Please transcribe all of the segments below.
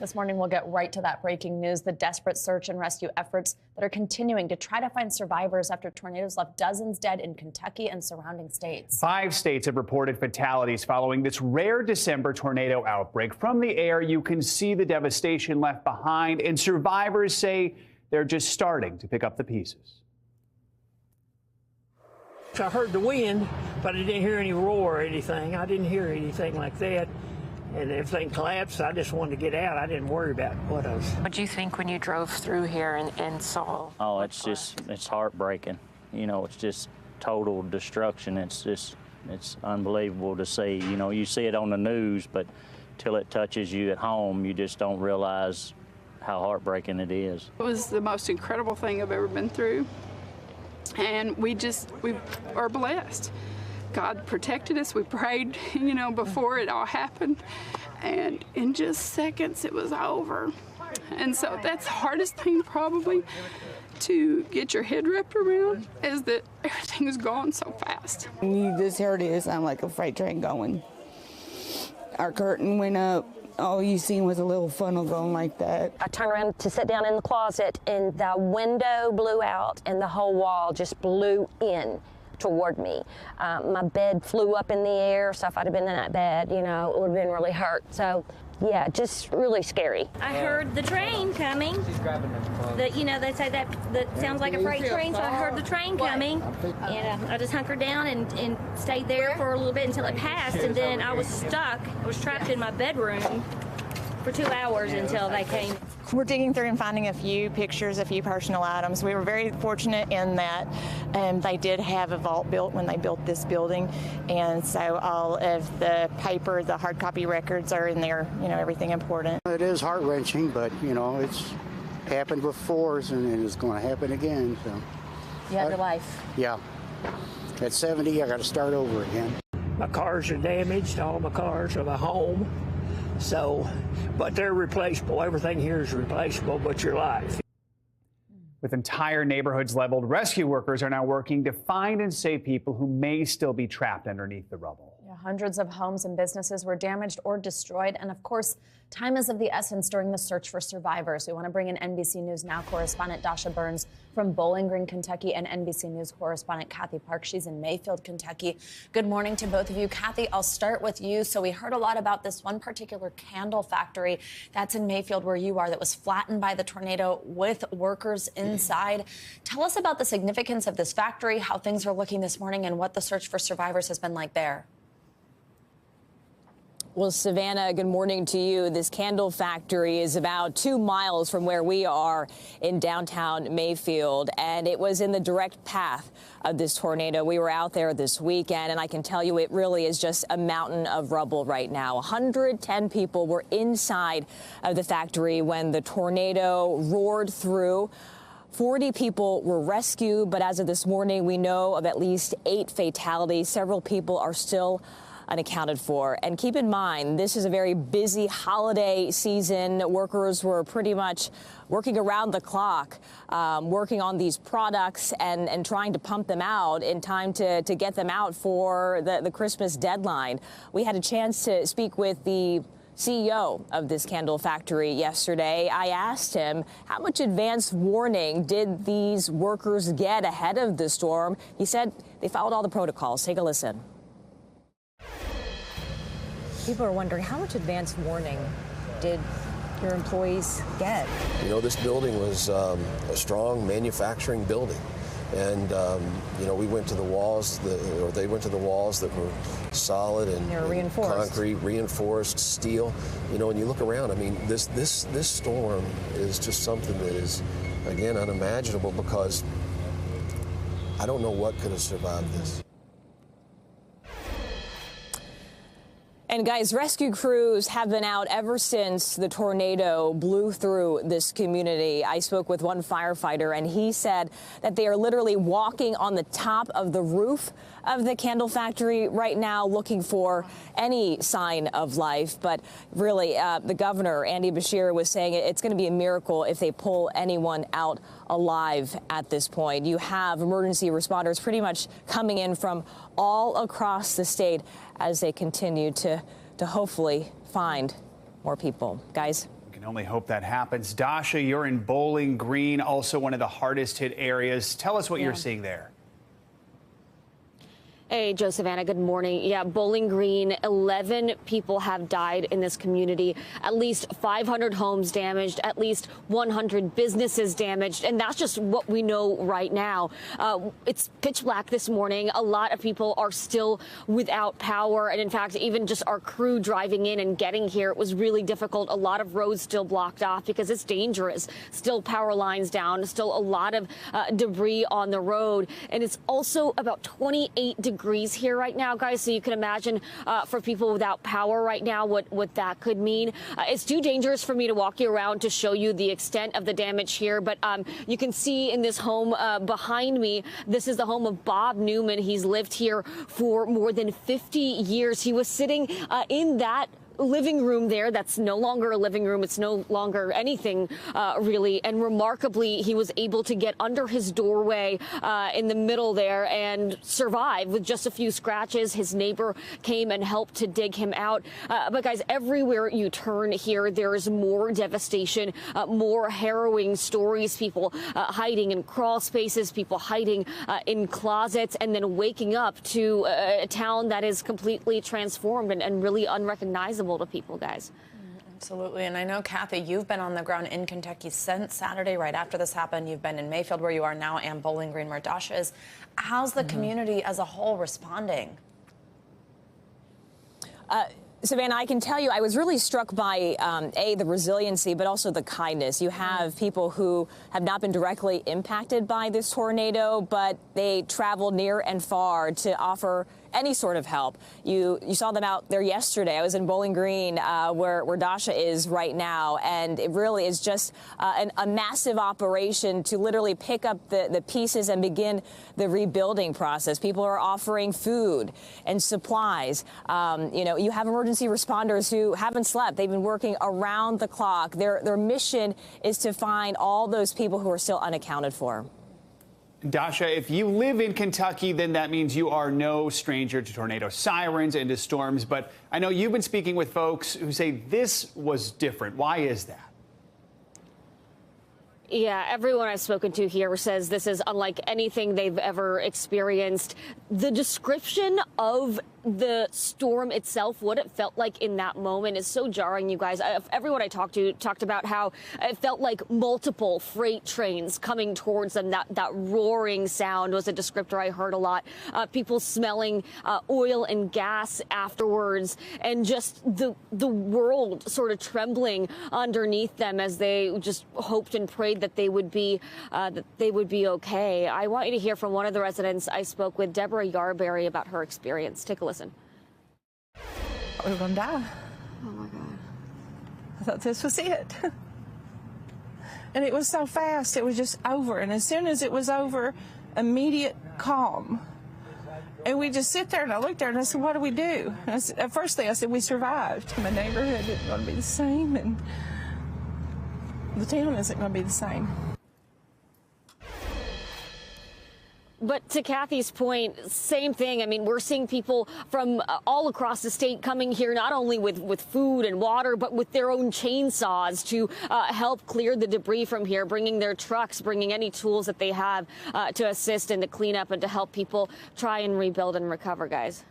This morning, we'll get right to that breaking news, the desperate search and rescue efforts that are continuing to try to find survivors after tornadoes left dozens dead in Kentucky and surrounding states. 5 states have reported fatalities following this rare December tornado outbreak. From the air, you can see the devastation left behind, and survivors say they're just starting to pick up the pieces. I heard the wind, but I didn't hear any roar or anything. I didn't hear anything like that. And everything collapsed. I just wanted to get out. I didn't worry about what I was. What do you think when you drove through here and saw? Oh, it's heartbreaking. You know, it's just total destruction. It's unbelievable to see. You know, you see it on the news, but till it touches you at home, you just don't realize how heartbreaking it is. It was the most incredible thing I've ever been through. And we are blessed. God protected us. We prayed, you know, before it all happened. And in just seconds, it was over. And so that's the hardest thing probably to get your head wrapped around, is that everything is gone so fast. You just heard it sound like a freight train going. Our curtain went up. All you seen was a little funnel going like that. I turned around to sit down in the closet, and the window blew out, and the whole wall just blew in toward me. My bed flew up in the air, so if I'd have been in that bed, you know, it would have been really hurt. So, yeah, just really scary. I heard the train coming. You know, they say that sounds like a freight train, so I heard the train coming. And I just hunkered down and stayed there for a little bit until it passed, and then I was stuck. I was trapped in my bedroom for 2 hours until they came. We're digging through and finding a few pictures, a few personal items. We were very fortunate in that they did have a vault built when they built this building, and so all of the paper, the hard copy records are in there, you know, everything important. It is heart-wrenching, but, you know, it's happened before, and it is going to happen again. So. You have your life. Yeah. At 70, I got to start over again. My cars are damaged, all my cars are my home. So, but they're replaceable. Everything here is replaceable but your life. With entire neighborhoods leveled, rescue workers are now working to find and save people who may still be trapped underneath the rubble. Yeah, hundreds of homes and businesses were damaged or destroyed. And of course, time is of the essence during the search for survivors. We want to bring in NBC News Now correspondent Dasha Burns from Bowling Green, Kentucky, and NBC News correspondent Kathy Park. She's in Mayfield, Kentucky. Good morning to both of you. Kathy, I'll start with you. So we heard a lot about this one particular candle factory that's in Mayfield where you are that was flattened by the tornado with workers inside. Tell us about the significance of this factory, how things are looking this morning, and what the search for survivors has been like there. Well, Savannah, good morning to you. This candle factory is about 2 miles from where we are in downtown Mayfield, and it was in the direct path of this tornado. We were out there this weekend, and I can tell you it really is just a mountain of rubble right now. 110 people were inside of the factory when the tornado roared through. 40 people were rescued, but as of this morning, we know of at least 8 fatalities. Several people are still unaccounted for. And keep in mind, this is a very busy holiday season. Workers were pretty much working around the clock, working on these products and trying to pump them out in time to get them out for the Christmas deadline. We had a chance to speak with the CEO of this candle factory yesterday. I asked him how much advance warning did these workers get ahead of the storm. He said they followed all the protocols. Take a listen. People are wondering, how much advance warning did your employees get? You know, this building was a strong manufacturing building. And, you know, we went to the walls, they went to the walls that were solid and reinforced. Concrete, reinforced, steel. You know, when you look around, I mean, this storm is just something that is, again, unimaginable, because I don't know what could have survived this. And guys, rescue crews have been out ever since the tornado blew through this community. I spoke with one firefighter, and he said that they are literally walking on the top of the roof of the candle factory right now, looking for any sign of life. But really, the governor, Andy Beshear, was saying it's going to be a miracle if they pull anyone out alive at this point. You have emergency responders pretty much coming in from all across the state as they continue to hopefully find more people. Guys? can only hope that happens. Dasha, you're in Bowling Green, also one of the hardest hit areas. Tell us what you're seeing there. Hey, Joe, Savannah, good morning. Yeah, Bowling Green, 11 people have died in this community. At least 500 homes damaged, at least 100 businesses damaged. And that's just what we know right now. It's pitch black this morning. A lot of people are still without power. And in fact, even just our crew driving in and getting here, it was really difficult. A lot of roads still blocked off because it's dangerous. Still power lines down, still a lot of debris on the road. And it's also about 28 degrees here right now, guys, so you can imagine for people without power right now what that could mean. It's too dangerous for me to walk you around to show you the extent of the damage here, but you can see in this home behind me, this is the home of Bob Newman. He's lived here for more than 50 years. He was sitting in that living room there. That's no longer a living room. It's no longer anything really. And remarkably, he was able to get under his doorway in the middle there and survive with just a few scratches. His neighbor came and helped to dig him out. But guys, everywhere you turn here, there is more devastation, more harrowing stories, people hiding in crawl spaces, people hiding in closets, and then waking up to a town that is completely transformed and really unrecognizable to people, guys. Absolutely. And I know, Kathy, you've been on the ground in Kentucky since Saturday, right after this happened. You've been in Mayfield, where you are now, and Bowling Green, where Dasha is. How's the community as a whole responding? Savannah, I can tell you, I was really struck by, the resiliency, but also the kindness. You have people who have not been directly impacted by this tornado, but they traveled near and far to offer any sort of help. You saw them out there yesterday. I was in Bowling Green, where Dasha is right now, and it really is just a massive operation to literally pick up the pieces and begin the rebuilding process. People are offering food and supplies. You have emergency responders who haven't slept. They've been working around the clock. Their mission is to find all those people who are still unaccounted for. Dasha, if you live in Kentucky, then that means you are no stranger to tornado sirens and to storms. But I know you've been speaking with folks who say this was different. Why is that? Yeah, everyone I've spoken to here says this is unlike anything they've ever experienced. The description of the storm itself, what it felt like in that moment, is so jarring, you guys. Everyone I talked to talked about how it felt like multiple freight trains coming towards them. That roaring sound was a descriptor I heard a lot. People smelling oil and gas afterwards, and just the world sort of trembling underneath them as they just hoped and prayed that they would be okay. I want you to hear from one of the residents I spoke with, Deborah Yarberry, about her experience. Take a listen. We were going to die. Oh my God. I thought this was it. And it was so fast, it was just over. And as soon as it was over, immediate calm. And we just sit there, and I looked there and I said, what do we do? And at first thing I said, we survived. My neighborhood isn't going to be the same, and the town isn't going to be the same. But to Kathy's point, same thing. I mean, we're seeing people from all across the state coming here, not only with food and water, but with their own chainsaws to help clear the debris from here, bringing their trucks, bringing any tools that they have to assist and to clean up and to help people try and rebuild and recover, guys.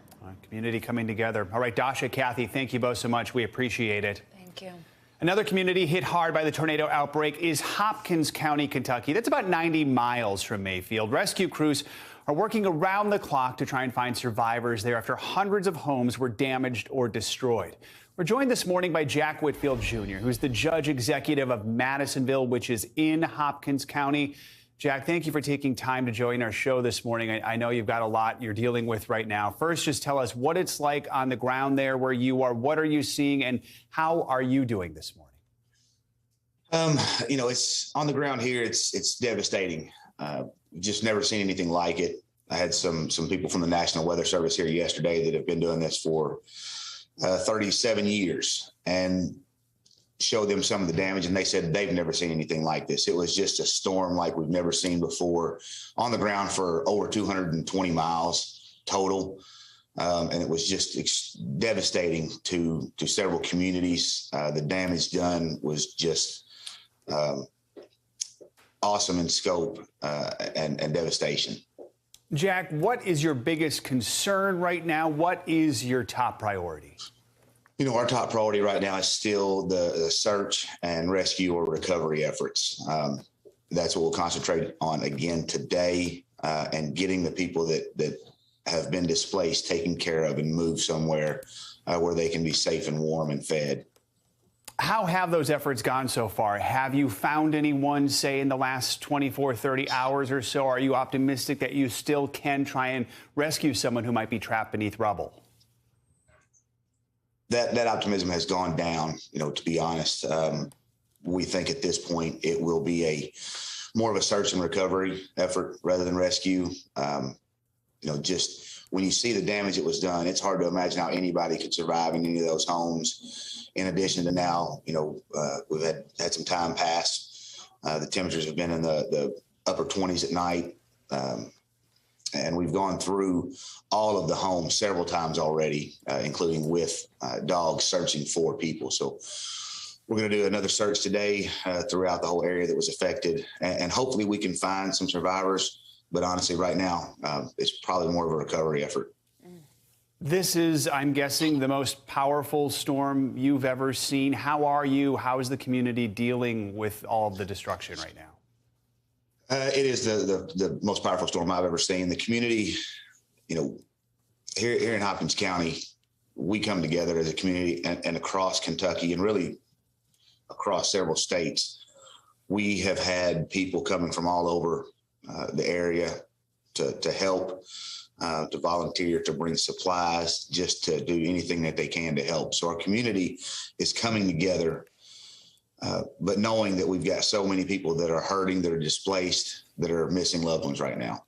Community coming together. All right, Dasha, Kathy, thank you both so much. We appreciate it. Thank you. Another community hit hard by the tornado outbreak is Hopkins County, Kentucky. That's about 90 miles from Mayfield. Rescue crews are working around the clock to try and find survivors there after hundreds of homes were damaged or destroyed. We're joined this morning by Jack Whitfield Jr., who's the judge executive of Madisonville, which is in Hopkins County. Jack, thank you for taking time to join our show this morning. I know you've got a lot you're dealing with right now. First, just tell us what it's like on the ground there where you are. What are you seeing, and how are you doing this morning? It's on the ground here. It's devastating. Just never seen anything like it. I had some people from the National Weather Service here yesterday that have been doing this for 37 years, and showed them some of the damage, and they said they've never seen anything like this. It was just a storm like we've never seen before, on the ground for over 220 miles total. And it was just devastating to several communities. The damage done was just awesome in scope and devastation. Jack, what is your biggest concern right now? What is your top priority? You know, our top priority right now is still the search and rescue or recovery efforts. That's what we'll concentrate on again today, and getting the people that have been displaced taken care of and moved somewhere where they can be safe and warm and fed. How have those efforts gone so far? Have you found anyone, say, in the last 24, 30 hours or so? Are you optimistic that you still can try and rescue someone who might be trapped beneath rubble? That optimism has gone down, you know, to be honest. We think at this point it will be more of a search and recovery effort rather than rescue. You know, just when you see the damage that was done, it's hard to imagine how anybody could survive in any of those homes. In addition to now, you know, we've had some time pass. The temperatures have been in the upper 20s at night. And we've gone through all of the homes several times already, including with dogs searching for people. So we're going to do another search today throughout the whole area that was affected. And hopefully we can find some survivors. But honestly, right now, it's probably more of a recovery effort. This is, I'm guessing, the most powerful storm you've ever seen. How are you? How is the community dealing with all of the destruction right now? It is the most powerful storm I've ever seen. The community, you know, here in Hopkins County, we come together as a community and across Kentucky and really across several states. We have had people coming from all over the area to help, to volunteer, to bring supplies, just to do anything that they can to help. So our community is coming together. But knowing that we've got so many people that are hurting, that are displaced, that are missing loved ones right now.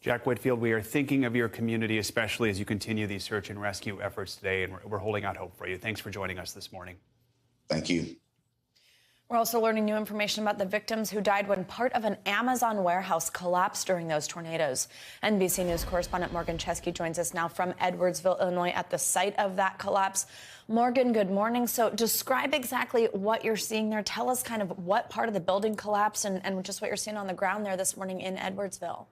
Jack Whitfield, we are thinking of your community, especially as you continue these search and rescue efforts today, and we're holding out hope for you. Thanks for joining us this morning. Thank you. We're also learning new information about the victims who died when part of an Amazon warehouse collapsed during those tornadoes. NBC News correspondent Morgan Chesky joins us now from Edwardsville, Illinois, at the site of that collapse. Morgan, good morning. So describe exactly what you're seeing there. Tell us kind of what part of the building collapsed and just what you're seeing on the ground there this morning in Edwardsville.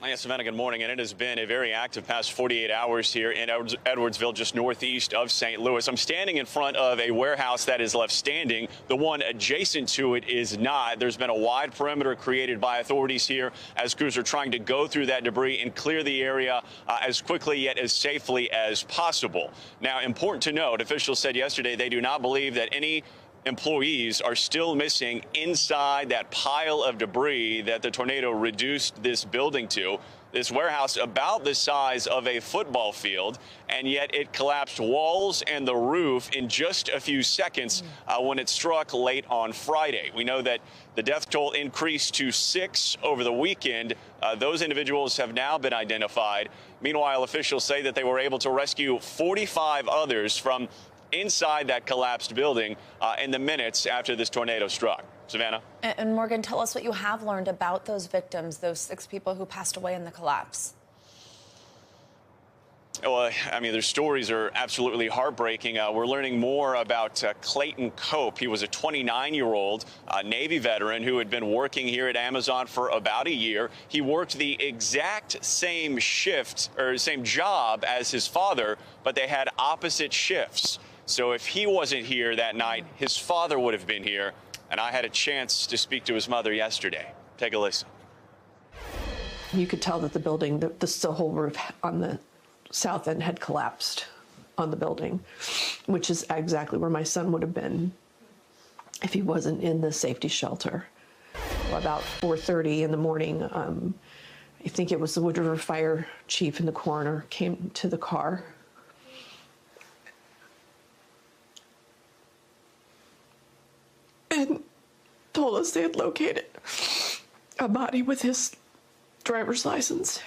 Yes, Savannah, good morning. And it has been a very active past 48 hours here in Edwardsville, just northeast of St. Louis. I'm standing in front of a warehouse that is left standing. The one adjacent to it is not. There's been a wide perimeter created by authorities here as crews are trying to go through that debris and clear the area as quickly yet as safely as possible. Now, important to note, officials said yesterday they do not believe that any employees are still missing inside that pile of debris that the tornado reduced this building to. This warehouse about the size of a football field, and yet it collapsed walls and the roof in just a few seconds when it struck late on Friday. We know that the death toll increased to 6 over the weekend. Those individuals have now been identified. Meanwhile, officials say that they were able to rescue 45 others from inside that collapsed building in the minutes after this tornado struck. Savannah? And Morgan, tell us what you have learned about those victims, those 6 people who passed away in the collapse. Well, I mean, their stories are absolutely heartbreaking. We're learning more about Clayton Cope. He was a 29-year-old Navy veteran who had been working here at Amazon for about a year. He worked the exact same shift or same job as his father, but they had opposite shifts. So if he wasn't here that night, his father would have been here. And I had a chance to speak to his mother yesterday. Take a listen. You could tell that the building, the whole roof on the south end had collapsed on the building, which is exactly where my son would have been if he wasn't in the safety shelter. About 4:30 in the morning, I think it was the Wood River Fire Chief and the coroner came to the car. And told us they had located a body with his driver's license.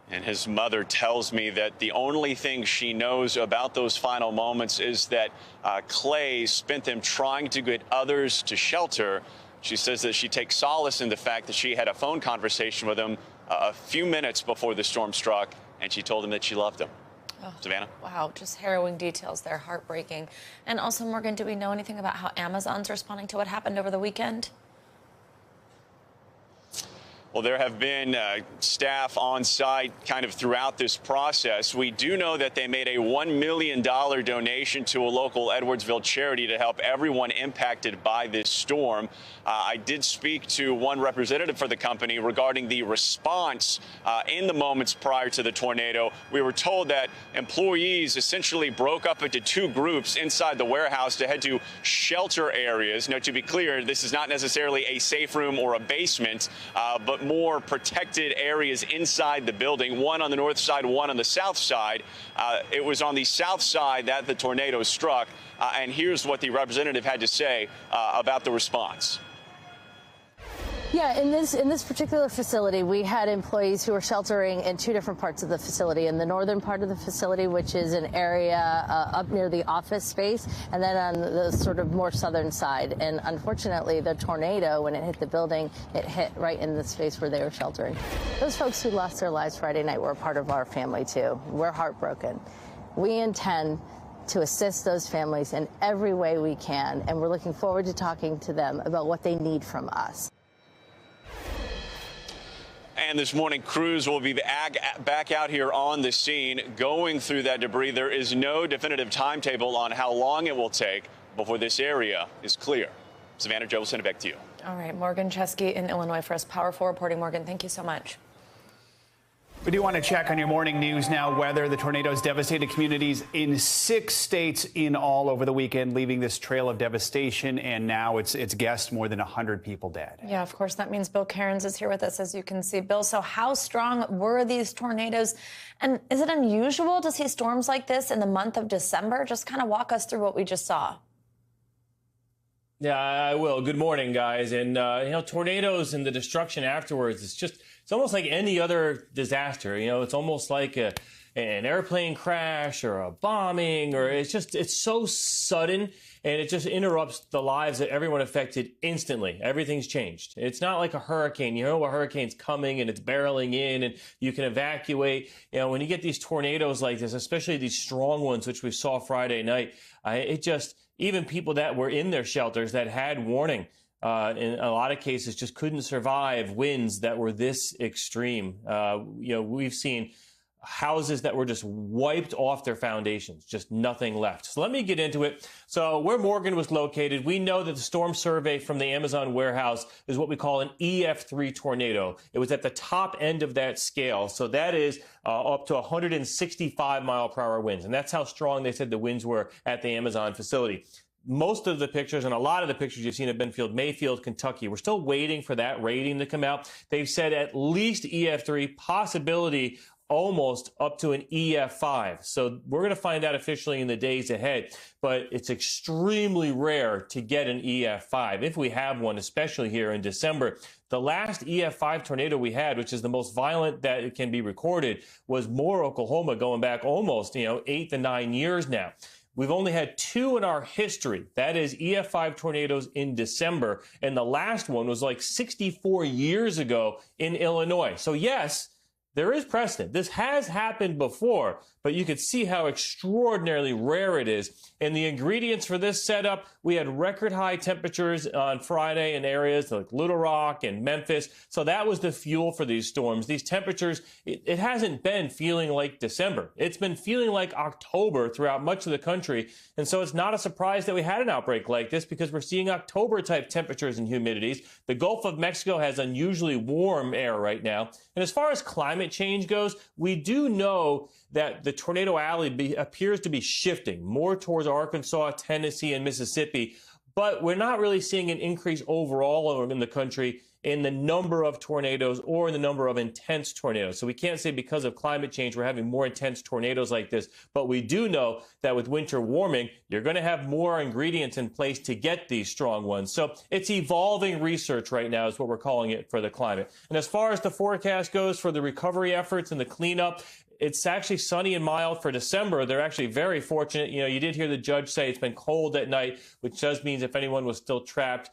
And his mother tells me that the only thing she knows about those final moments is that Clay spent them trying to get others to shelter, She says that she takes solace in the fact that she had a phone conversation with him a few minutes before the storm struck, and she told him that she loved him. Oh, Savannah? Wow, just harrowing details there, heartbreaking. And also, Morgan, do we know anything about how Amazon's responding to what happened over the weekend? Well, there have been staff on site kind of throughout this process. We do know that they made a $1 million donation to a local Edwardsville charity to help everyone impacted by this storm. I did speak to one representative for the company regarding the response in the moments prior to the tornado. We were told that employees essentially broke up into two groups inside the warehouse to head to shelter areas. Now, to be clear, this is not necessarily a safe room or a basement, but more protected areas inside the building, one on the north side, one on the south side. It was on the south side that the tornado struck, and here's what the representative had to say about the response. Yeah, in this particular facility, we had employees who were sheltering in two different parts of the facility. In the northern part of the facility, which is an area up near the office space, and then on the sort of more southern side. And unfortunately, the tornado, when it hit the building, it hit right in the space where they were sheltering. Those folks who lost their lives Friday night were a part of our family, too. We're heartbroken. We intend to assist those families in every way we can, and we're looking forward to talking to them about what they need from us. And this morning, crews will be back out here on the scene, going through that debris. There is no definitive timetable on how long it will take before this area is clear. Savannah, Joe, will send it back to you. All right, Morgan Chesky in Illinois for us. Powerful reporting, Morgan. Thank you so much. We do want to check on your morning news now. Weather, the tornadoes devastated communities in 6 states in all over the weekend, leaving this trail of devastation. And now it's guessed more than 100 people dead. Yeah, of course, that means Bill Cairns is here with us, as you can see. Bill, so how strong were these tornadoes? And is it unusual to see storms like this in the month of December? Just kind of walk us through what we just saw. Yeah, I will. Good morning, guys. And, tornadoes and the destruction afterwards, it's almost like any other disaster. It's almost like an airplane crash or a bombing, or it's so sudden, and it just interrupts the lives of everyone affected instantly. Everything's changed. It's not like a hurricane. You know, a hurricane's coming and it's barreling in and you can evacuate. When you get these tornadoes like this, especially these strong ones, which we saw Friday night, even people that were in their shelters that had warning, in a lot of cases just couldn't survive winds that were this extreme. We've seen houses that were just wiped off their foundations, just nothing left. So let me get into it. So where Morgan was located, we know that the storm survey from the Amazon warehouse is what we call an EF3 tornado. It was at the top end of that scale. So that is up to 165 mile per hour winds. And that's how strong they said the winds were at the Amazon facility. Most of the pictures and a lot of the pictures you've seen have been Mayfield, Kentucky. We're still waiting for that rating to come out. They've said at least EF3, possibility almost up to an EF5. So we're going to find out officially in the days ahead, but it's extremely rare to get an EF5 if we have one, especially here in December. The last EF5 tornado we had, which is the most violent that it can be recorded, was Moore, Oklahoma, going back almost, 8 to 9 years now. We've only had 2 in our history. That is EF5 tornadoes in December. And the last one was like 64 years ago in Illinois. So yes, there is precedent. This has happened before, but you could see how extraordinarily rare it is. And the ingredients for this setup, we had record high temperatures on Friday in areas like Little Rock and Memphis. So that was the fuel for these storms. These temperatures, it hasn't been feeling like December. It's been feeling like October throughout much of the country. And so it's not a surprise that we had an outbreak like this, because we're seeing October type temperatures and humidities. The Gulf of Mexico has unusually warm air right now. And as far as climate change goes, we do know that the tornado alley appears to be shifting more towards Arkansas, Tennessee, and Mississippi, but we're not really seeing an increase overall in the country in the number of tornadoes or in the number of intense tornadoes. So we can't say because of climate change we're having more intense tornadoes like this, but we do know that with winter warming, you're going to have more ingredients in place to get these strong ones. So it's evolving research right now is what we're calling it for the climate. And as far as the forecast goes for the recovery efforts and the cleanup, it's actually sunny and mild for December. They're actually very fortunate. You know, you did hear the judge say it's been cold at night, which does mean if anyone was still trapped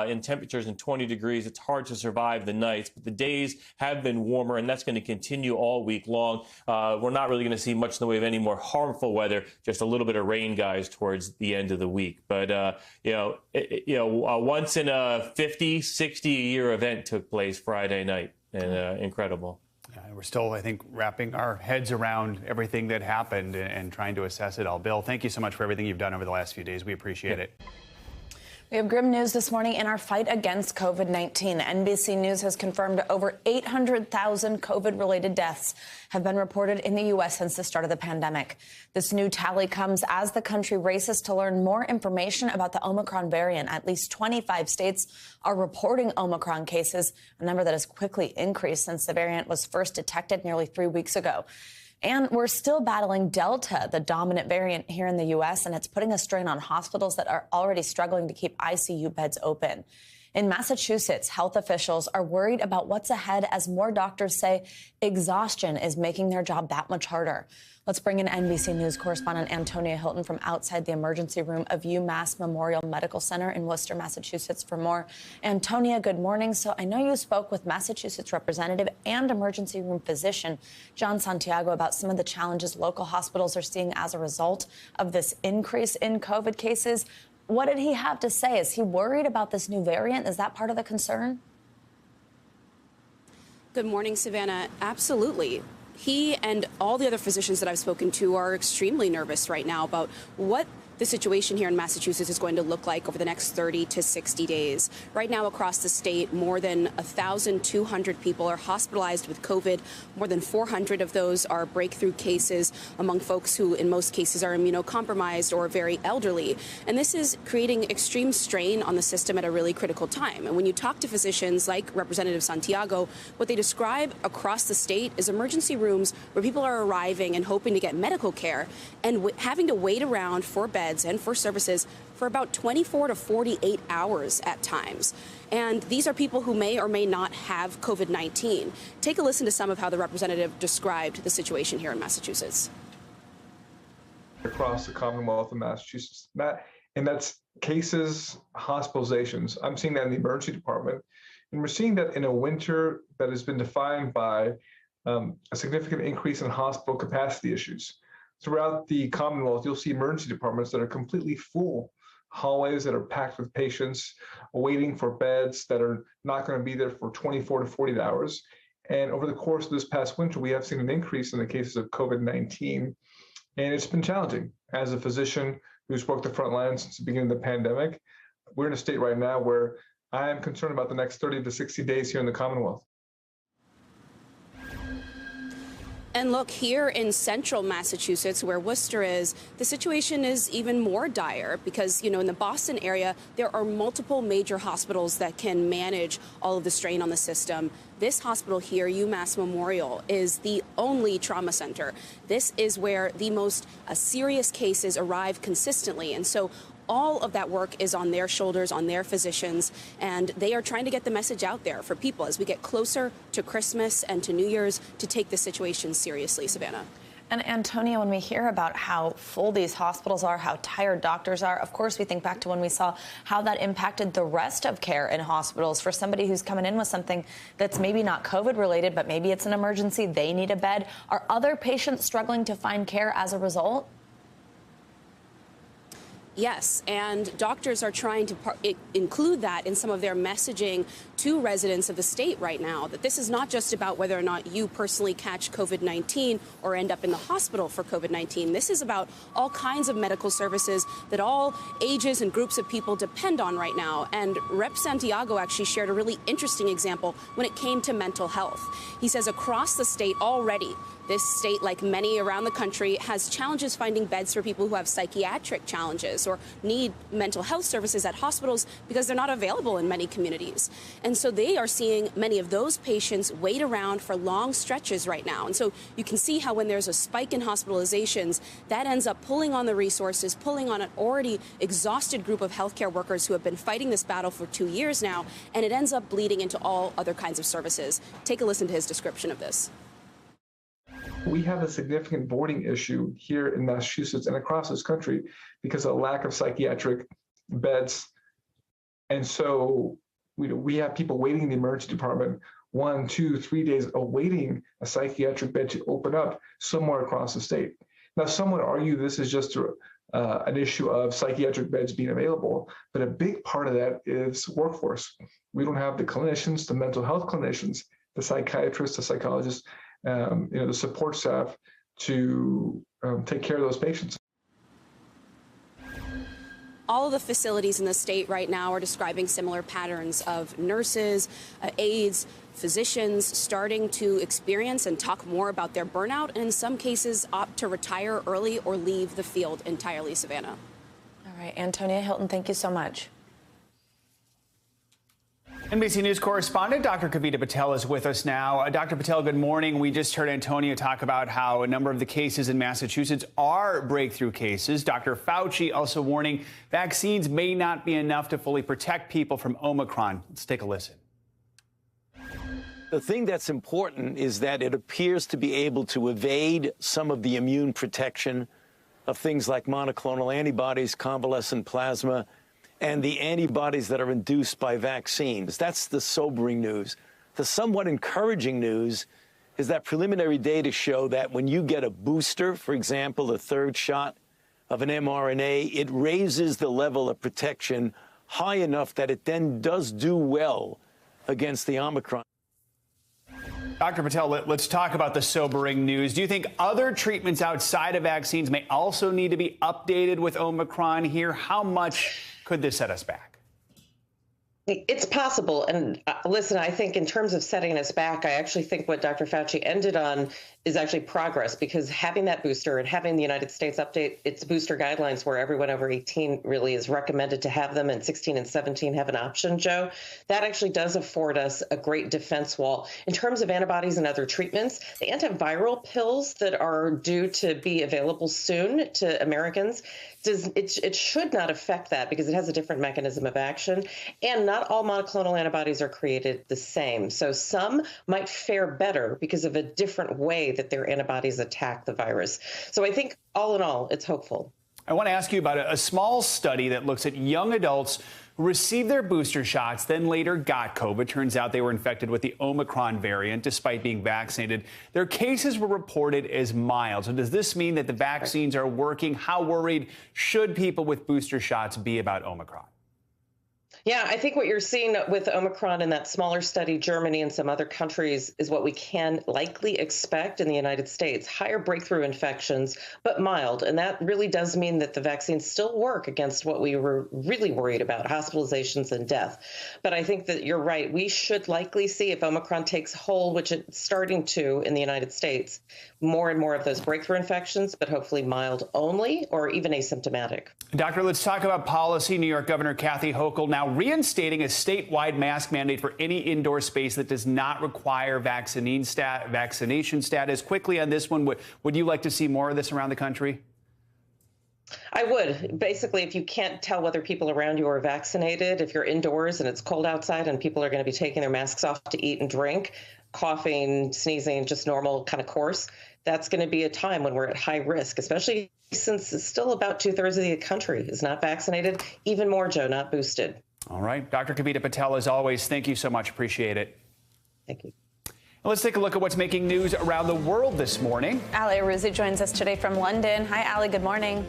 in temperatures in 20 degrees, it's hard to survive the nights. But the days have been warmer, and that's going to continue all week long. We're not really going to see much in the way of any more harmful weather, just a little bit of rain, guys, towards the end of the week. But, once in a 50, 60-year event took place Friday night, and incredible. We're still, I think, wrapping our heads around everything that happened and trying to assess it all. Bill, thank you so much for everything you've done over the last few days. We appreciate it. We have grim news this morning in our fight against COVID-19. NBC News has confirmed over 800,000 COVID-related deaths have been reported in the U.S. since the start of the pandemic. This new tally comes as the country races to learn more information about the Omicron variant. At least 25 states are reporting Omicron cases, a number that has quickly increased since the variant was first detected nearly 3 weeks ago. And we're still battling Delta, the dominant variant here in the U.S., and it's putting a strain on hospitals that are already struggling to keep ICU beds open. In Massachusetts, health officials are worried about what's ahead as more doctors say exhaustion is making their job that much harder. Let's bring in NBC News correspondent Antonia Hilton from outside the emergency room of UMass Memorial Medical Center in Worcester, Massachusetts for more. Antonia, good morning. So I know you spoke with Massachusetts representative and emergency room physician John Santiago about some of the challenges local hospitals are seeing as a result of this increase in COVID cases. What did he have to say? Is he worried about this new variant? Is that part of the concern? Good morning, Savannah. Absolutely. He and all the other physicians that I've spoken to are extremely nervous right now about what the situation here in Massachusetts is going to look like over the next 30 to 60 days. Right now across the state, more than 1,200 people are hospitalized with COVID. More than 400 of those are breakthrough cases among folks who in most cases are immunocompromised or very elderly. And this is creating extreme strain on the system at a really critical time. And when you talk to physicians like Representative Santiago, what they describe across the state is emergency rooms where people are arriving and hoping to get medical care and having to wait around for beds and for services for about 24 to 48 hours at times. And these are people who may or may not have COVID-19. Take a listen to some of how the representative described the situation here in Massachusetts. Across the Commonwealth of Massachusetts, and that's cases, hospitalizations. I'm seeing that in the emergency department. And we're seeing that in a winter that has been defined by a significant increase in hospital capacity issues. Throughout the Commonwealth, you'll see emergency departments that are completely full, hallways that are packed with patients, waiting for beds that are not going to be there for 24 to 48 hours. And over the course of this past winter, we have seen an increase in the cases of COVID-19, and it's been challenging. As a physician who's worked the front lines since the beginning of the pandemic, we're in a state right now where I am concerned about the next 30 to 60 days here in the Commonwealth. And look, here in central Massachusetts, where Worcester is, the situation is even more dire because, in the Boston area, there are multiple major hospitals that can manage all of the strain on the system. This hospital here, UMass Memorial, is the only trauma center. This is where the most serious cases arrive consistently. And so all of that work is on their shoulders, on their physicians, and they are trying to get the message out there for people as we get closer to Christmas and to New Year's to take this situation seriously, Savannah. And Antonia, when we hear about how full these hospitals are, how tired doctors are, of course, we think back to when we saw how that impacted the rest of care in hospitals. For somebody who's coming in with something that's maybe not COVID related, but maybe it's an emergency, they need a bed. Are other patients struggling to find care as a result? Yes, and doctors are trying to include that in some of their messaging to residents of the state right now, that this is not just about whether or not you personally catch COVID-19 or end up in the hospital for COVID-19. This is about all kinds of medical services that all ages and groups of people depend on right now. And Rep. Santiago actually shared a really interesting example when it came to mental health. He says across the state already, this state, like many around the country, has challenges finding beds for people who have psychiatric challenges or need mental health services at hospitals because they're not available in many communities. And so they are seeing many of those patients wait around for long stretches right now. And so you can see how when there's a spike in hospitalizations, that ends up pulling on the resources, pulling on an already exhausted group of healthcare workers who have been fighting this battle for 2 years now, and it ends up bleeding into all other kinds of services. Take a listen to his description of this. We have a significant boarding issue here in Massachusetts and across this country because of a lack of psychiatric beds. And so we have people waiting in the emergency department 1, 2, 3 days awaiting a psychiatric bed to open up somewhere across the state. Now, some would argue this is just an issue of psychiatric beds being available, but a big part of that is workforce. We don't have the clinicians, the mental health clinicians, the psychiatrists, the psychologists, the support staff to take care of those patients. All of the facilities in the state right now are describing similar patterns of nurses, aides, physicians starting to experience and talk more about their burnout, and in some cases opt to retire early or leave the field entirely. Savannah. All right, Antonia Hilton, thank you so much. NBC News correspondent Dr. Kavita Patel is with us now. Dr. Patel, good morning. We just heard Antonia talk about how a number of the cases in Massachusetts are breakthrough cases. Dr. Fauci also warning vaccines may not be enough to fully protect people from Omicron. Let's take a listen. The thing that's important is that it appears to be able to evade some of the immune protection of things like monoclonal antibodies, convalescent plasma, and the antibodies that are induced by vaccines. That's the sobering news. The somewhat encouraging news is that preliminary data show that when you get a booster, for example, a third shot of an mRNA, it raises the level of protection high enough that it then does do well against the Omicron. Dr. Patel, let's talk about the sobering news. Do you think other treatments outside of vaccines may also need to be updated with Omicron here? How much could this set us back? It's possible. And listen, I think in terms of setting us back, I actually think what Dr. Fauci ended on is actually progress, because having that booster and having the United States update its booster guidelines where everyone over 18 really is recommended to have them and 16 and 17 have an option, Joe, that actually does afford us a great defense wall. In terms of antibodies and other treatments, the antiviral pills that are due to be available soon to Americans, it should not affect that because it has a different mechanism of action. And not all monoclonal antibodies are created the same. So some might fare better because of a different way that their antibodies attack the virus. So I think all in all, it's hopeful. I want to ask you about a small study that looks at young adults who received their booster shots, then later got COVID. Turns out they were infected with the Omicron variant despite being vaccinated. Their cases were reported as mild. So does this mean that the vaccines are working? How worried should people with booster shots be about Omicron? Yeah, I think what you're seeing with Omicron in that smaller study, Germany and some other countries, is what we can likely expect in the United States. Higher breakthrough infections, but mild. And that really does mean that the vaccines still work against what we were really worried about, hospitalizations and death. But I think that you're right. We should likely see, if Omicron takes hold, which it's starting to in the United States, more and more of those breakthrough infections, but hopefully mild only or even asymptomatic. Doctor, let's talk about policy. New York Governor Kathy Hochul now reinstating a statewide mask mandate for any indoor space that does not require vaccination status. Quickly on this one, would you like to see more of this around the country? I would. Basically, if you can't tell whether people around you are vaccinated, if you're indoors and it's cold outside and people are going to be taking their masks off to eat and drink, coughing, sneezing, just normal kind of course, that's going to be a time when we're at high risk, especially since it's still about 2/3 of the country is not vaccinated. Even more, Joe, not boosted. All right. Dr. Kavita Patel, as always, thank you so much. Appreciate it. Thank you. Let's take a look at what's making news around the world this morning. Ali Aruzzi joins us today from London. Hi, Ali. Good morning.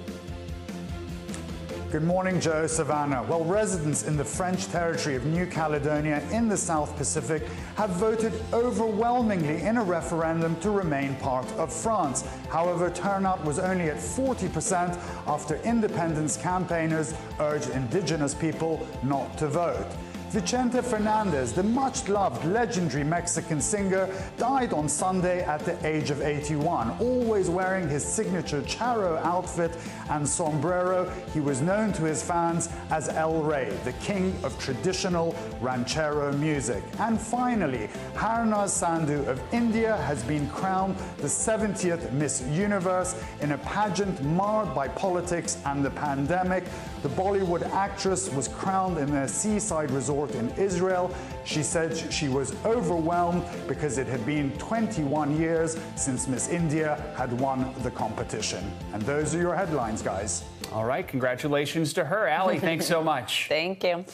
Good morning, Joe, Savannah. Well, residents in the French territory of New Caledonia in the South Pacific have voted overwhelmingly in a referendum to remain part of France. However, turnout was only at 40% after independence campaigners urged indigenous people not to vote. Vicente Fernandez, the much-loved legendary Mexican singer, died on Sunday at the age of 81. Always wearing his signature charro outfit and sombrero, he was known to his fans as El Rey, the king of traditional ranchero music. And finally, Harnaz Sandhu of India has been crowned the 70th Miss Universe in a pageant marred by politics and the pandemic. The Bollywood actress was crowned in a seaside resort airport in Israel. She said she was overwhelmed because it had been 21 years since Miss India had won the competition. And those are your headlines, guys. All right, congratulations to her. Allie, thanks so much. Thank you.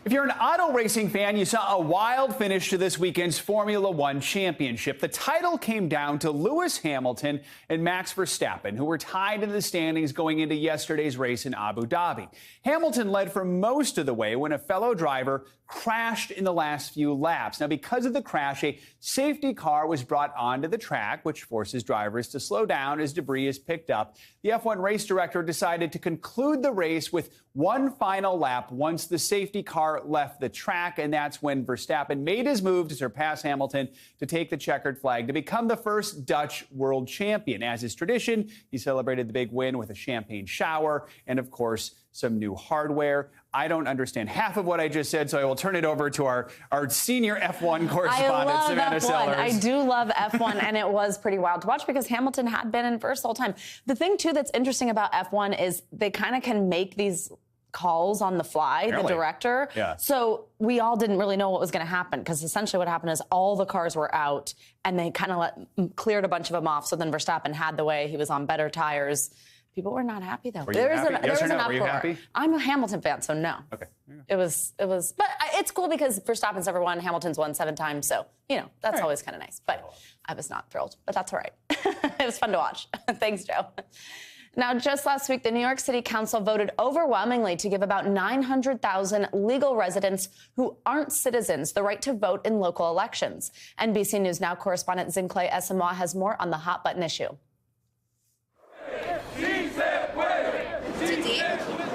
If you're an auto racing fan, you saw a wild finish to this weekend's Formula One championship. The title came down to Lewis Hamilton and Max Verstappen, who were tied in the standings going into yesterday's race in Abu Dhabi. Hamilton led for most of the way when a fellow driver crashed in the last few laps. Now, because of the crash, a safety car was brought onto the track, which forces drivers to slow down as debris is picked up. The F1 race director decided to conclude the race with one final lap once the safety car left the track, and that's when Verstappen made his move to surpass Hamilton to take the checkered flag to become the first Dutch world champion. As is tradition, he celebrated the big win with a champagne shower and, of course, some new hardware. I don't understand half of what I just said, so I will turn it over to our senior F1 correspondent, Savannah Sellers. I do love F1, and it was pretty wild to watch because Hamilton had been in first the whole time. The thing, too, that's interesting about F1 is they kind of can make these calls on the fly, the director. Yeah. So we all didn't really know what was going to happen because essentially what happened is all the cars were out, and they kind of cleared a bunch of them off. So then Verstappen had the way. He was on better tires. People were not happy, though. Were you happy? Yes or no? Were you happy? I'm a Hamilton fan, so no. Okay. It was, but it's cool because Verstappen's never won. Hamilton's won 7 times, so, that's always kind of nice. But I was not thrilled, but that's all right. It was fun to watch. Thanks, Joe. Now, just last week, the New York City Council voted overwhelmingly to give about 900,000 legal residents who aren't citizens the right to vote in local elections. NBC News Now correspondent Zincle Esamoah has more on the hot button issue. Today,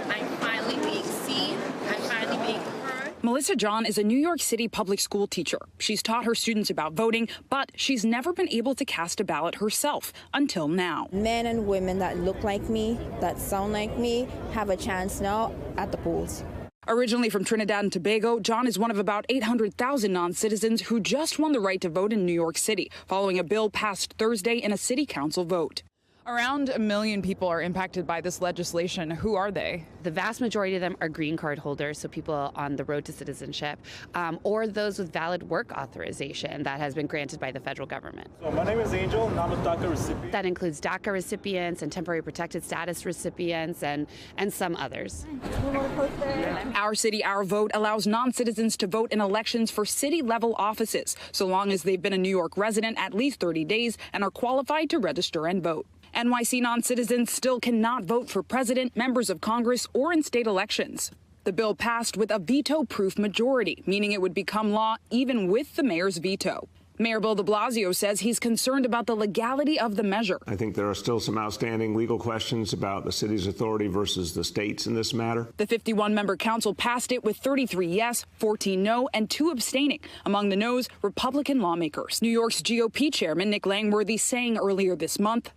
I'm finally being seen. I'm finally being heard. Melissa John is a New York City public school teacher. She's taught her students about voting, but she's never been able to cast a ballot herself until now. Men and women that look like me, that sound like me, have a chance now at the polls. Originally from Trinidad and Tobago, John is one of about 800,000 non-citizens who just won the right to vote in New York City, following a bill passed Thursday in a city council vote. Around 1 million people are impacted by this legislation. Who are they? The vast majority of them are green card holders, so people on the road to citizenship, or those with valid work authorization that has been granted by the federal government. So my name is Angel, and I'm a DACA recipient. That includes DACA recipients and temporary protected status recipients and some others. Our City, Our Vote allows non-citizens to vote in elections for city-level offices, so long as they've been a New York resident at least 30 days and are qualified to register and vote. NYC non-citizens still cannot vote for president, members of Congress, or in state elections. The bill passed with a veto-proof majority, meaning it would become law even with the mayor's veto. Mayor Bill de Blasio says he's concerned about the legality of the measure. I think there are still some outstanding legal questions about the city's authority versus the state's in this matter. The 51-member council passed it with 33 yes, 14 no, and 2 abstaining. Among the noes, Republican lawmakers. New York's GOP chairman Nick Langworthy saying earlier this month,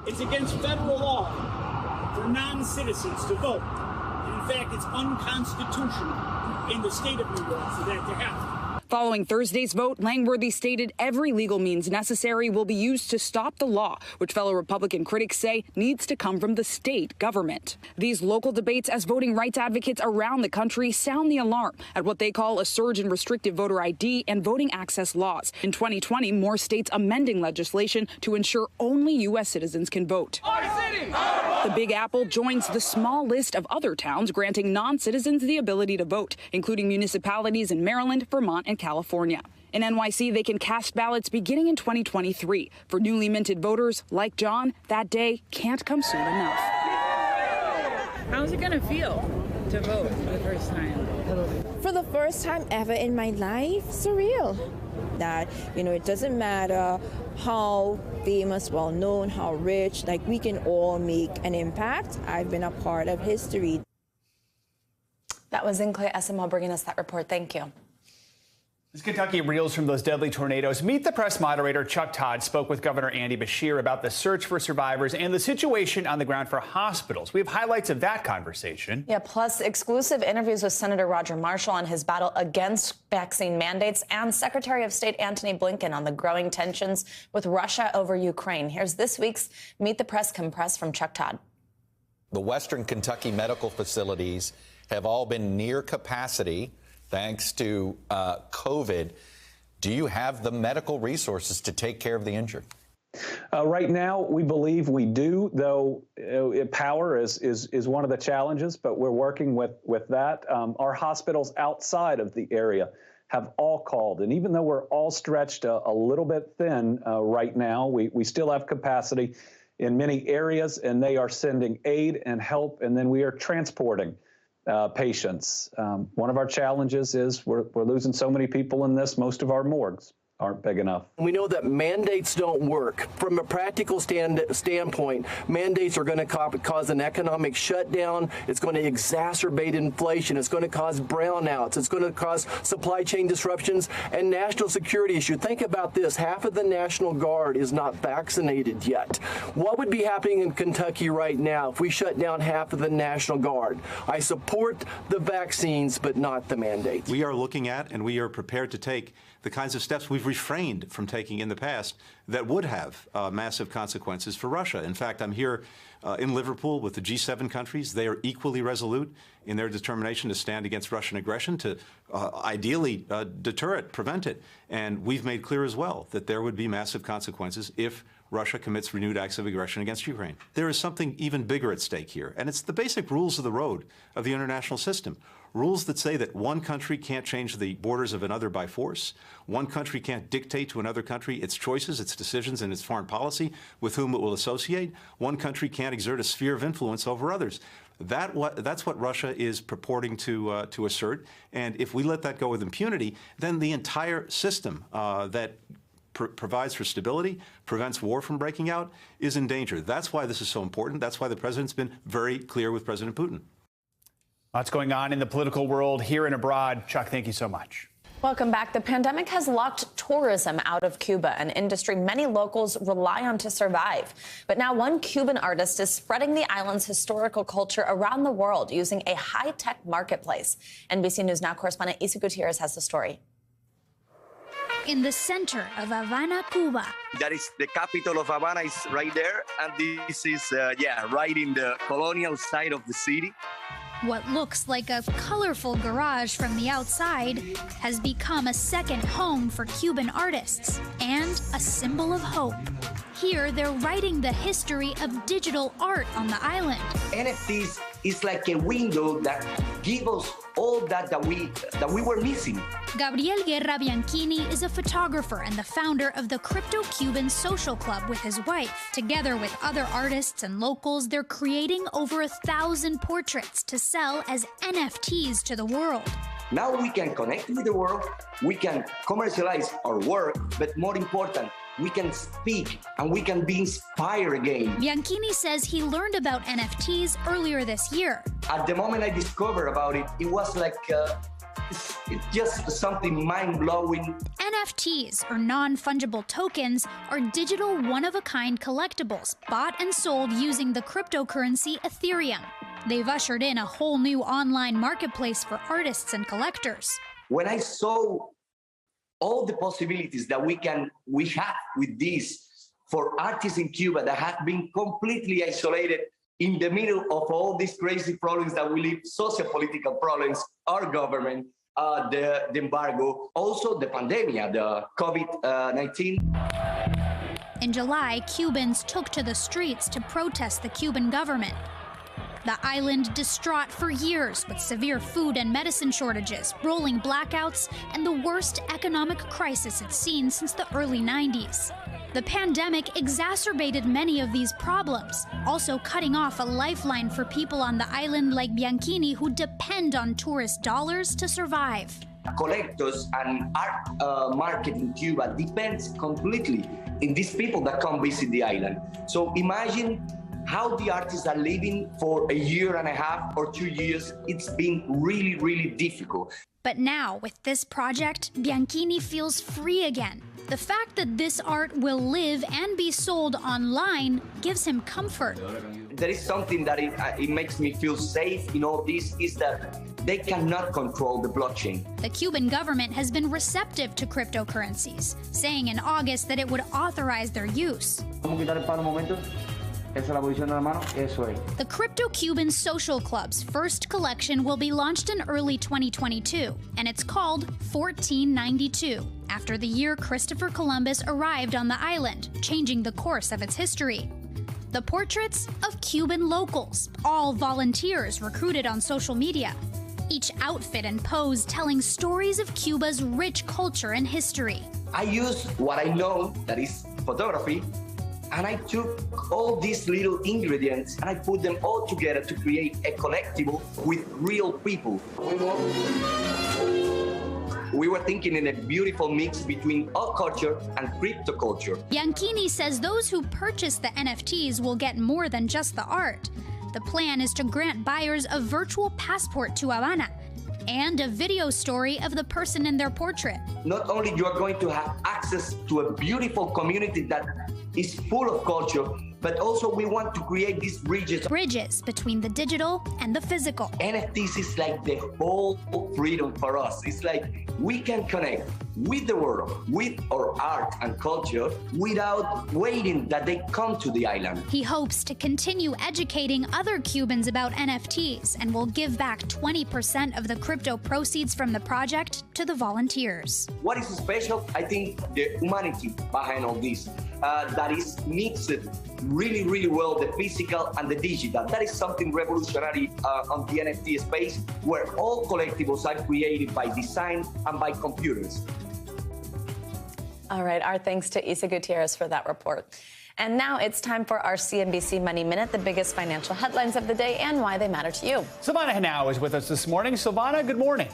it's against federal law for non-citizens to vote. And in fact, it's unconstitutional in the state of New York for that to happen. Following Thursday's vote, Langworthy stated every legal means necessary will be used to stop the law, which fellow Republican critics say needs to come from the state government. These local debates as voting rights advocates around the country sound the alarm at what they call a surge in restrictive voter ID and voting access laws. In 2020, more states amending legislation to ensure only U.S. citizens can vote. The Big Apple joins the small list of other towns granting non-citizens the ability to vote, including municipalities in Maryland, Vermont, and California. In NYC, they can cast ballots beginning in 2023. For newly minted voters like John, that day can't come soon enough. How's it going to feel to vote for the first time? For the first time ever in my life, surreal. That, it doesn't matter how famous, well-known, how rich, we can all make an impact. I've been a part of history. That was Zincle Esamoah bringing us that report. Thank you. As Kentucky reels from those deadly tornadoes, Meet the Press moderator Chuck Todd spoke with Governor Andy Beshear about the search for survivors and the situation on the ground for hospitals. We have highlights of that conversation. Yeah, plus exclusive interviews with Senator Roger Marshall on his battle against vaccine mandates and Secretary of State Antony Blinken on the growing tensions with Russia over Ukraine. Here's this week's Meet the Press compressed from Chuck Todd. The Western Kentucky medical facilities have all been near capacity thanks to COVID. Do you have the medical resources to take care of the injured? Right now, we believe we do, though power is one of the challenges, but we're working with that. Our hospitals outside of the area have all called, and even though we're all stretched a little bit thin right now, we still have capacity in many areas, and they are sending aid and help, and then we are transporting patients. One of our challenges is we're losing so many people in this. Most of our morgues aren't big enough. We know that mandates don't work. From a practical standpoint, mandates are going to cause an economic shutdown. It's going to exacerbate inflation. It's going to cause brownouts. It's going to cause supply chain disruptions and national security issue. Think about this. Half of the National Guard is not vaccinated yet. What would be happening in Kentucky right now if we shut down half of the National Guard? I support the vaccines, but not the mandates. We are looking at and we are prepared to take the kinds of steps we've refrained from taking in the past that would have massive consequences for Russia. In fact, I'm here in Liverpool with the G7 countries. They are equally resolute in their determination to stand against Russian aggression, to ideally deter it, prevent it. And we've made clear as well that there would be massive consequences if Russia commits renewed acts of aggression against Ukraine. There is something even bigger at stake here, and it's the basic rules of the road of the international system. Rules that say that one country can't change the borders of another by force. One country can't dictate to another country its choices, its decisions, and its foreign policy with whom it will associate. One country can't exert a sphere of influence over others. That's what Russia is purporting to assert. And if we let that go with impunity, then the entire system that provides for stability, prevents war from breaking out, is in danger. That's why this is so important. That's why the president's been very clear with President Putin. Lots going on in the political world here and abroad. Chuck, thank you so much. Welcome back. The pandemic has locked tourism out of Cuba, an industry many locals rely on to survive. But now one Cuban artist is spreading the island's historical culture around the world using a high-tech marketplace. NBC News Now correspondent Isa Gutierrez has the story. In the center of Havana, Cuba. That is the capital of Havana is right there. And this is, right in the colonial side of the city. What looks like a colorful garage from the outside has become a second home for Cuban artists and a symbol of hope. Here, they're writing the history of digital art on the island. NFTs is like a window that gives us all that we were missing. Gabriel Guerra Bianchini is a photographer and the founder of the Crypto Cuban Social Club with his wife. Together with other artists and locals, they're creating over 1,000 portraits to sell as NFTs to the world. Now we can connect with the world, we can commercialize our work, but more important, we can speak and we can be inspired again. Bianchini says he learned about NFTs earlier this year. At the moment I discovered about it, it was like it's just something mind-blowing. NFTs, or non-fungible tokens, are digital one-of-a-kind collectibles bought and sold using the cryptocurrency Ethereum. They've ushered in a whole new online marketplace for artists and collectors. When I saw all the possibilities that we have with this for artists in Cuba that have been completely isolated in the middle of all these crazy problems that we live, socio-political problems, our government, the embargo, also the pandemic, the COVID-19. In July, Cubans took to the streets to protest the Cuban government. The island distraught for years with severe food and medicine shortages, rolling blackouts, and the worst economic crisis it's seen since the early 90s. The pandemic exacerbated many of these problems, also cutting off a lifeline for people on the island like Bianchini who depend on tourist dollars to survive. Collectors and art market in Cuba depends completely on these people that come visit the island. So imagine how the artists are living for a year and a half or 2 years. It's been really, really difficult. But now, with this project, Bianchini feels free again. The fact that this art will live and be sold online gives him comfort. There is something that it makes me feel safe in all this, is that they cannot control the blockchain. The Cuban government has been receptive to cryptocurrencies, saying in August that it would authorize their use. Esa es la posición de la mano, eso es. The Crypto Cuban Social Club's first collection will be launched in early 2022, and it's called 1492, after the year Christopher Columbus arrived on the island, changing the course of its history. The portraits of Cuban locals, all volunteers recruited on social media. Each outfit and pose telling stories of Cuba's rich culture and history. I use what I know, that is photography, and I took all these little ingredients and I put them all together to create a collectible with real people. We were thinking in a beautiful mix between alt culture and crypto culture. Bianchini says those who purchase the NFTs will get more than just the art. The plan is to grant buyers a virtual passport to Havana and a video story of the person in their portrait. Not only you are going to have access to a beautiful community that is full of culture, but also we want to create these bridges. Bridges between the digital and the physical. NFTs is like the whole freedom for us. It's like we can connect with the world, with our art and culture, without waiting that they come to the island. He hopes to continue educating other Cubans about NFTs and will give back 20% of the crypto proceeds from the project to the volunteers. What is special? I think the humanity behind all this, that is mixed really, really well, the physical and the digital. That is something revolutionary on the NFT space, where all collectibles are created by design and by computers. All right, our thanks to Isa Gutierrez for that report. And now it's time for our CNBC Money Minute, the biggest financial headlines of the day and why they matter to you. Silvana Henao is with us this morning. Silvana, good morning.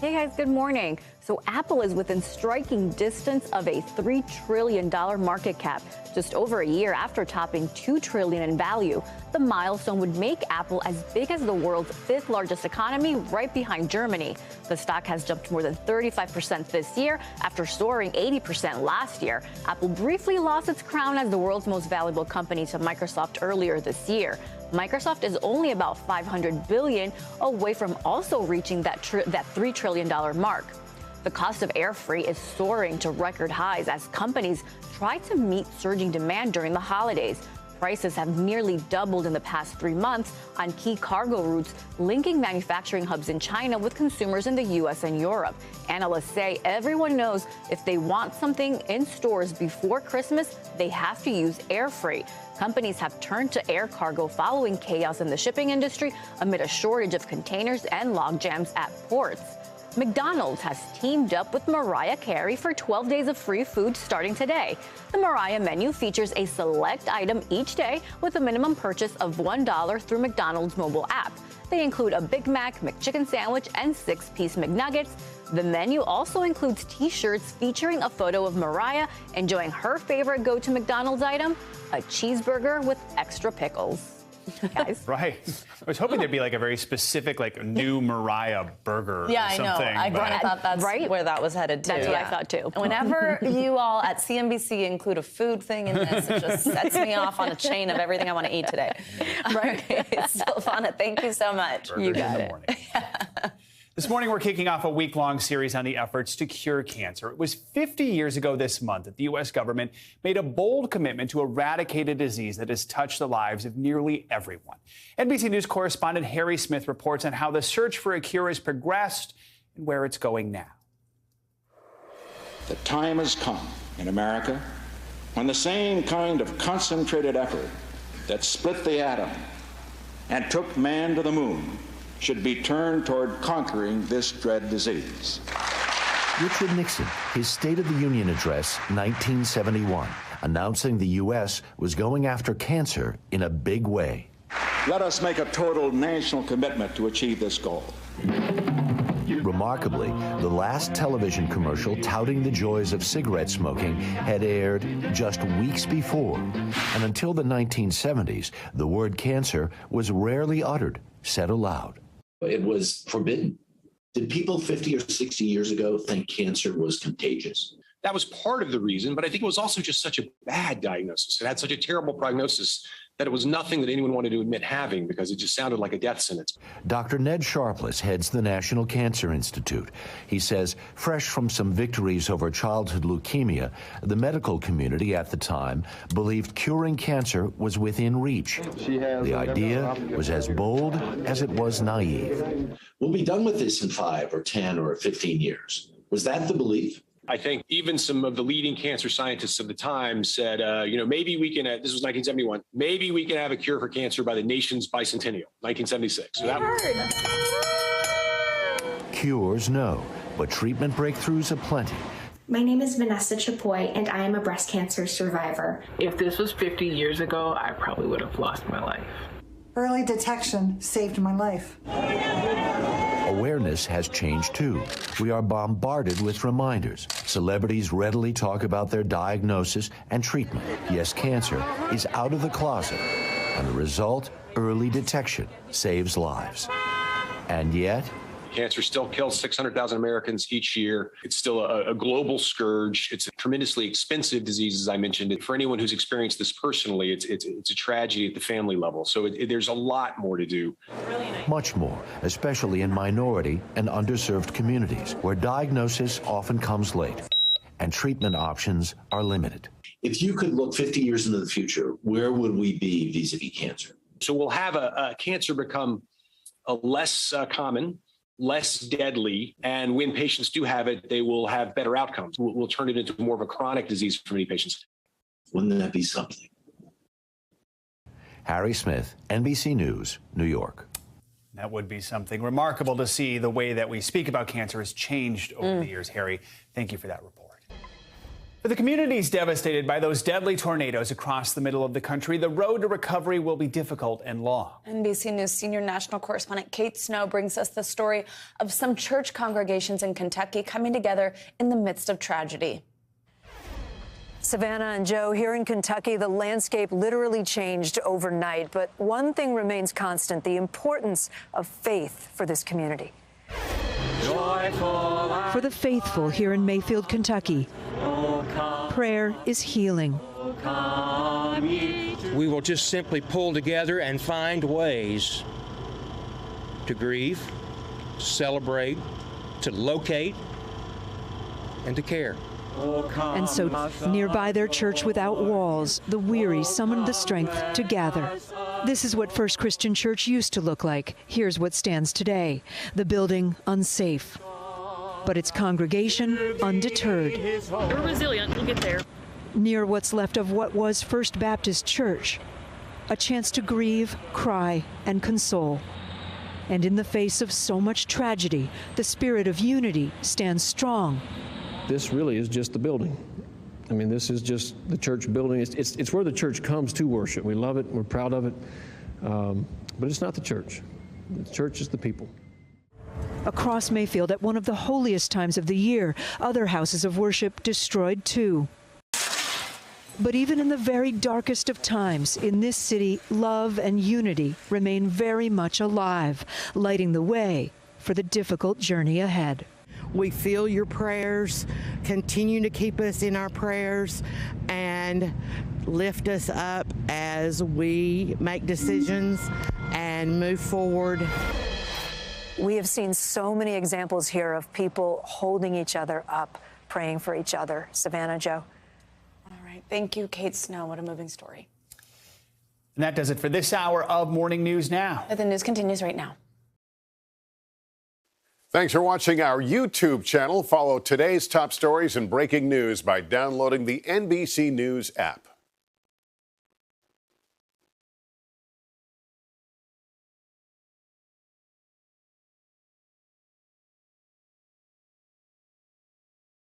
Hey guys, good morning. So Apple is within striking distance of a $3 trillion market cap, just over a year after topping $2 trillion in value. The milestone would make Apple as big as the world's fifth largest economy, right behind Germany. The stock has jumped more than 35% this year after soaring 80% last year. Apple briefly lost its crown as the world's most valuable company to Microsoft earlier this year. Microsoft is only about $500 billion away from also reaching that $3 trillion mark. The cost of air freight is soaring to record highs as companies try to meet surging demand during the holidays. Prices have nearly doubled in the past 3 months on key cargo routes linking manufacturing hubs in China with consumers in the U.S. and Europe. Analysts say everyone knows if they want something in stores before Christmas, they have to use air freight. Companies have turned to air cargo following chaos in the shipping industry amid a shortage of containers and logjams at ports. McDonald's has teamed up with Mariah Carey for 12 days of free food starting today. The Mariah menu features a select item each day with a minimum purchase of $1 through McDonald's mobile app. They include a Big Mac, McChicken sandwich, and 6-piece McNuggets. The menu also includes T-shirts featuring a photo of Mariah enjoying her favorite go-to McDonald's item, a cheeseburger with extra pickles. Guys. Right. I was hoping there'd be like a very specific, like new Mariah burger or I something. know. I kind of thought that's where that was headed to. That's what I thought too. Whenever you all at CNBC include a food thing in this, it just sets me off on a chain of everything I want to eat today. Right. Silvana, thank you so much. Burgers you got in the morning. This morning, we're kicking off a week-long series on the efforts to cure cancer. It was 50 years ago this month that the U.S. government made a bold commitment to eradicate a disease that has touched the lives of nearly everyone. NBC News correspondent Harry Smith reports on how the search for a cure has progressed and where it's going now. The time has come in America when the same kind of concentrated effort that split the atom and took man to the moon should be turned toward conquering this dread disease. Richard Nixon, his State of the Union address, 1971, announcing the U.S. was going after cancer in a big way. Let us make a total national commitment to achieve this goal. Remarkably, the last television commercial touting the joys of cigarette smoking had aired just weeks before. And until the 1970s, the word cancer was rarely uttered, said aloud. It was forbidden. Did people 50 or 60 years ago think cancer was contagious? That was part of the reason, but I think it was also just such a bad diagnosis. It had such a terrible prognosis that it was nothing that anyone wanted to admit having because it just sounded like a death sentence. Dr. Ned Sharpless heads the National Cancer Institute. He says, fresh from some victories over childhood leukemia, the medical community at the time believed curing cancer was within reach. The idea was as bold as it was naive. We'll be done with this in 5 or 10 or 15 years. Was that the belief? I think even some of the leading cancer scientists of the time said, maybe we can, this was 1971, maybe we can have a cure for cancer by the nation's bicentennial, 1976. So Cures, no, but treatment breakthroughs aplenty. My name is Vanessa Chapoy, and I am a breast cancer survivor. If this was 50 years ago, I probably would have lost my life. Early detection saved my life. Awareness has changed too. We are bombarded with reminders. Celebrities readily talk about their diagnosis and treatment. Yes, cancer is out of the closet. And the result, early detection saves lives. And yet, cancer still kills 600,000 Americans each year. It's still a global scourge. It's a tremendously expensive disease, as I mentioned. For anyone who's experienced this personally, it's a tragedy at the family level. So there's a lot more to do. Much more, especially in minority and underserved communities, where diagnosis often comes late and treatment options are limited. If you could look 50 years into the future, where would we be vis-a-vis cancer? So we'll have a cancer become less common, less deadly, and when patients do have it, they will have better outcomes. We'll turn it into more of a chronic disease for many patients. Wouldn't that be something? Harry Smith, NBC News, New York. That would be something remarkable to see. The way that we speak about cancer has changed over the years. Harry, thank you for that report. For the communities devastated by those deadly tornadoes across the middle of the country, the road to recovery will be difficult and long. NBC News senior national correspondent Kate Snow brings us the story of some church congregations in Kentucky coming together in the midst of tragedy. Savannah and Joe, here in Kentucky, the landscape literally changed overnight. But one thing remains constant, the importance of faith for this community. For the faithful here in Mayfield, Kentucky, prayer is healing. We will just simply pull together and find ways to grieve, to celebrate, to locate, and to care. And so, nearby their church without walls, the weary summoned the strength to gather. This is what First Christian Church used to look like. Here's what stands today. The building unsafe, but its congregation undeterred. We're resilient. We'll get there. Near what's left of what was First Baptist Church, a chance to grieve, cry, and console. And in the face of so much tragedy, the spirit of unity stands strong. This really is just the building. I mean, this is just the church building. It's where the church comes to worship. We love it. We're proud of it. But it's not the church. The church is the people. Across Mayfield, at one of the holiest times of the year, other houses of worship destroyed too. But even in the very darkest of times, in this city, love and unity remain very much alive, lighting the way for the difficult journey ahead. We feel your prayers. Continue to keep us in our prayers and lift us up as we make decisions and move forward. We have seen so many examples here of people holding each other up, praying for each other. Savannah, Joe. All right. Thank you, Kate Snow. What a moving story. And that does it for this hour of Morning News Now. The news continues right now. Thanks for watching our YouTube channel. Follow today's top stories and breaking news by downloading the NBC News app.